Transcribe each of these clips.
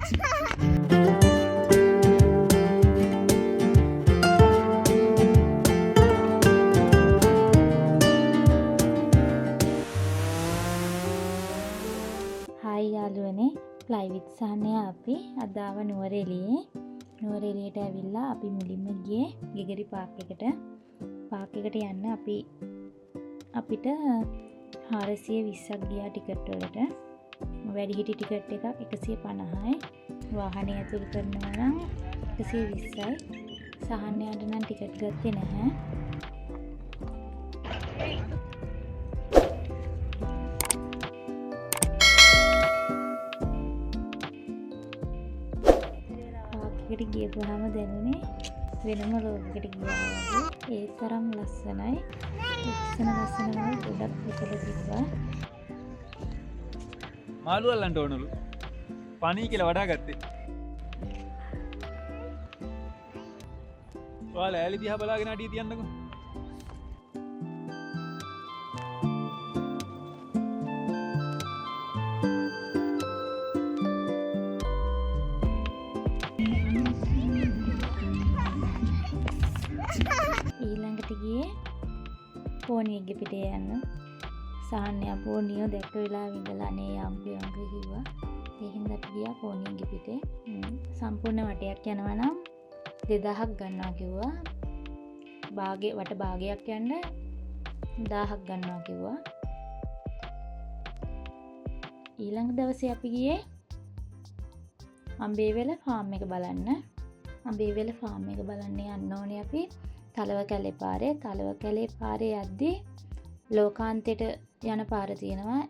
Hi යාළුවනේ, fly with සහනය අපි අද ආව නුවරඑළියේ. නුවරඑළියට ඇවිල්ලා අපි මුලින්ම ගියේ ගෙගරි පාක් එකට. පාක් එකට යන්න අපිට 420ක් ගියා ටිකට් වලට. වැඩිහිටි ටිකට් එකක් 150යි. වාහනය ඇතුළු කරනවා නම් 120යි. සහනයට නම් ටිකට් ගත්තේ නැහැ. පාක්කට ගියපුවාම දැනුනේ වෙනම ලෝකයකට ගියා වගේ. ඒ තරම් ලස්සනයි. ලස්සන ගොඩක් විතර තිබ්බා. මාළු අල්ලන්න ඕනලු. පණී කියලා වඩා ගත්තේ. ඔයාලා ඈලි දිහා බලාගෙන අඩිය තියන්නකෝ. ඊළඟට ගියේ පෝනියගේ පිටේ යන්න. සාහනය පෝනියෝ දැක්ක වෙලාවෙ ඉඳලා අනේ යම්කු කිව්වා. ඒ හින්දා අපි ගියා පෝනියගේ පිටේ. සම්පූර්ණ වටයක් යනවා නම් 2000ක් ගන්නවා කිව්වා. වට භාගයක් යන්න 1000ක් ගන්නවා කිව්වා. ඊළඟ දවසේ අපි ගියේ අඹේවැල ෆාම් එක බලන්න. අඹේවැල ෆාම් එක බලන්න යන්න ඕනේ අපි තලව කැලේ පාරේ. තලව කැලේ පාරේ යද්දී ලෝකාන්තයට යන පාර තියෙනවා.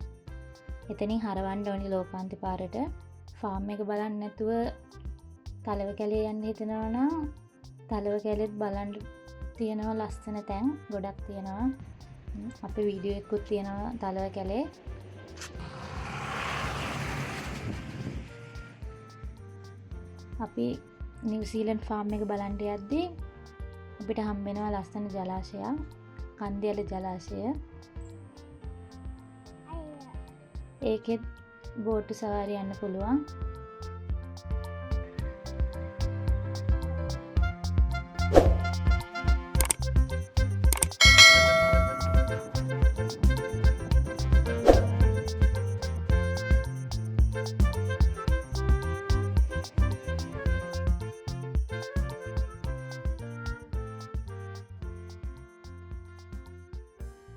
එතනින් හරවන්න ඕනි ලෝකාන්තේ පාරට. ෆාම් එක බලන්න නැතුව තලව කැලේ යන්න හිතනවා නම් තලව කැලෙත් බලන්න තියෙනවා ලස්සන තැන් ගොඩක් තියෙනවා. අපේ වීඩියෝ එකකුත් තියෙනවා තලව කැලේ. අපි නිව්සීලන්ඩ් ෆාම් එක බලන්න යද්දී අපිට හම්බ වෙනවා ලස්සන ජලාශයක්. කන්දියල ජලාශය. ඒකෙත් බෝට්ටු සවාරි යන්න පුළුවන්.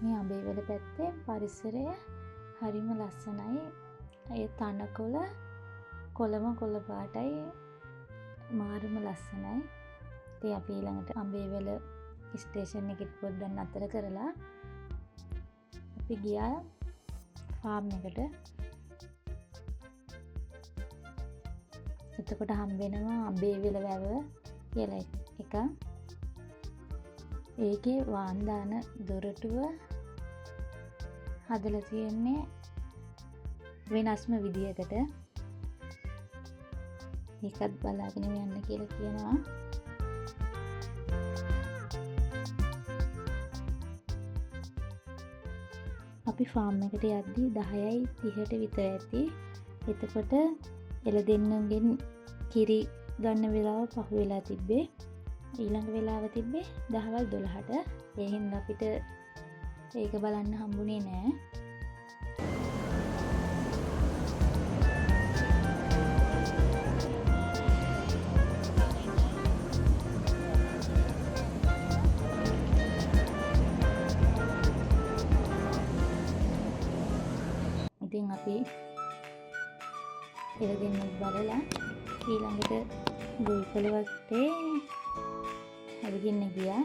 මේ අඹේවැල පැත්තේ පරිසරය හරිම ලස්සනයි. ඒ තනකොළ කොළම කොළ පාටයි මාරම ලස්සනයි. ඉතින් අපි ඊළඟට අඹේවැල ස්ටේෂන් එකෙත් පොඩ්ඩක් නතර කරලා අපි ගියා ෆාම් එකට. එතකොට හම්බ වෙනවා අඹේවැල වැව කියලා එකක්. ඒකේ වාන් දාන දොරටුව හදලා තියෙන්නේ වෙනස්ම විදියකට. ඒකත් බලාගෙන යන්න කියලා කියනවා. අපි ෆාම් එකට යද්දී 10:30ට විතර ඇති. එතකොට එළදෙන්නගෙන් කිරි ගන්න වෙලාව පහු වෙලා තිබ්බේ. ඊළඟ වෙලාව තිබ්බේ දහවල් 12ට. ඒ හින්දා අපිට ඒක බලන්න හම්බුනේ නෑ. ඉතින් අපි එළදෙන්නත් බලලා ඊළඟට ගොවිපළ වත්තේ හරිගින්න ගියා.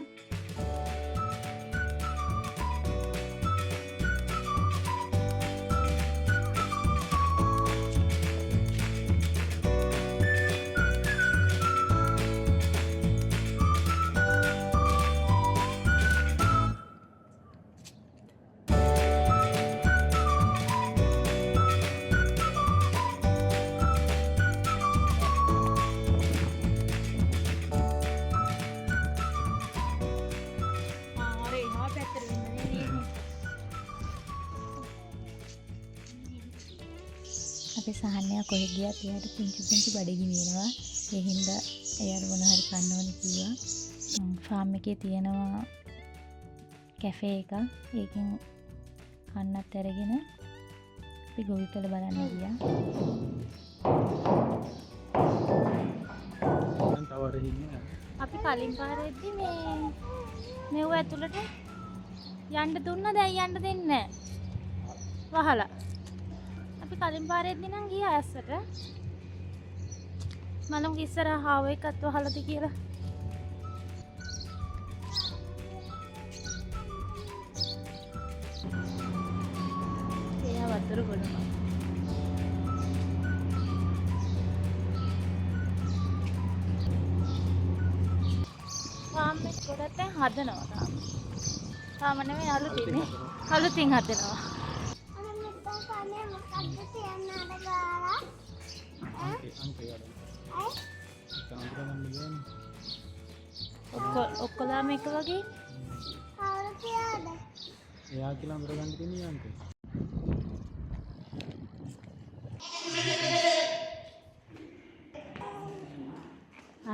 අපේ සහනය කොහෙ ගියත් එයාට පුංචි බඩගිනි එනවා. ඒ හින්දා එයාට මොන හරි කන්න ඕනේ කිව්වා. ෆාම් එකේ තියෙනවා කැෆේ එකක්. ඒකෙන් කන්නත් අරගෙන අපි ගොවිතැන බලන්න ගියා. අපි කලින් පාරෙද්දි මෙව ඇතුළට යන්න දුන්න දැන් යන්න දෙන්නේ වහලා. අපි කලින් පාරෙද්දි නම් ගියා ඇස්සට. මලුම් ඉස්සරහ හාව එකත් වහලාද කියලා. එයා වතුර ගොඩනවා. ෆාම් එක ගොඩක් දැන් හදනවා තාම නෙමෙයි අලුතින් හදනවා. ඔක්කොලාම එක වගේ එයා කියලා අඳුරගන්න තියෙන්නේ අන්කේ.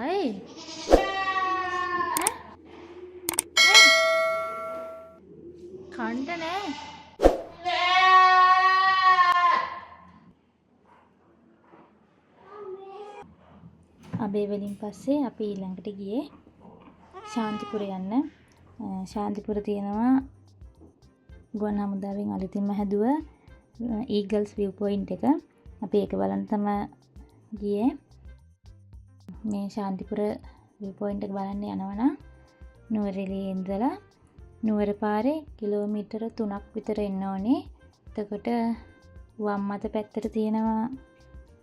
අය කන්ට නෑ. අබේ වලින් පස්සේ අපි ඊළඟට ගියේ ශාන්තිපුර යන්න. ශාන්තිපුර තියෙනවා ගුවන් හමුදාවෙන් අලුතින්ම හැදුව ඊගල්ස් view point එක. අපි ඒක බලන්න තමයි ගියේ. මේ ශාන්තිපුර view point එක බලන්න යනවා නම් නුවරඑළියේ ඉඳලා නුවර පාරේ කිලෝමීටර 3ක් විතර එන්න ඕනේ. එතකොට වම් අත පැත්තට තියෙනවා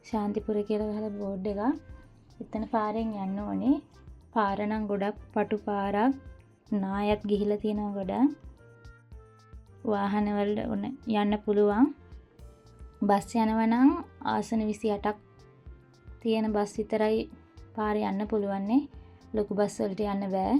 ශාන්තිපුර කියලා ගහලා බෝඩ් එකක්. එතන පාරෙන් යන්න ඕනේ. පාර නම් ගොඩක් පටු පාරක්. නායත් ගිහිලා තියෙනවා ගොඩක්. වාහන වල යන්න පුළුවන්. බස් යනවා නම් ආසන 28ක් තියෙන බස් විතරයි පාරේ යන්න පුළුවන්නේ. ලොකු බස් වලට යන්න බෑ.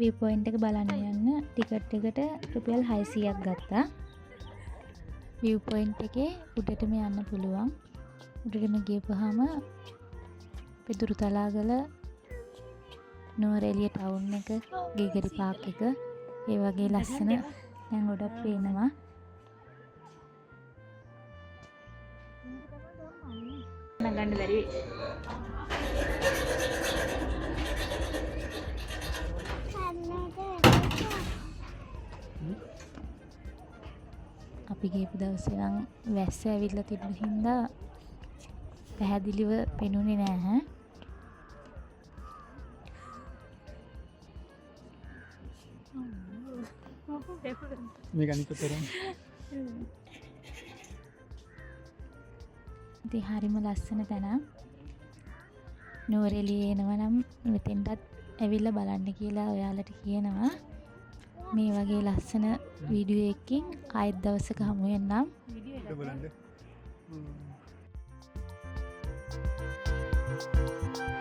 view point එක බලන්න යන්න ටිකට් එකට රුපියල් 600ක් ගත්තා. view point එකේ උඩටම යන්න පුළුවන්. උඩටම ගියපුවාම පිදුරු තලාගල නුවරඑළිය ටවුන් එක, ගීගරි පාක් එක, ඒ වගේ ලස්සන දැන් ගොඩක් පේනවා. නගන්න බැරි අපි ගියපු දවසේ නම් වැස්ස ඇවිල්ලා තිබුණ හින්දා පැහැදිලිව පෙනුනේ නැහැ. මේක අනිත් පැත්තට. ඉතින් හරිම ලස්සන තැන. නුවරඑළියේ එනවා නම් මෙතෙන්ටත් ඇවිල්ලා බලන්න කියලා ඔයාලට කියනවා. මේ වගේ ලස්සන වීඩියෝ එකකින් ආයෙත් දවසක හමු වෙන්නම්. බලන්න.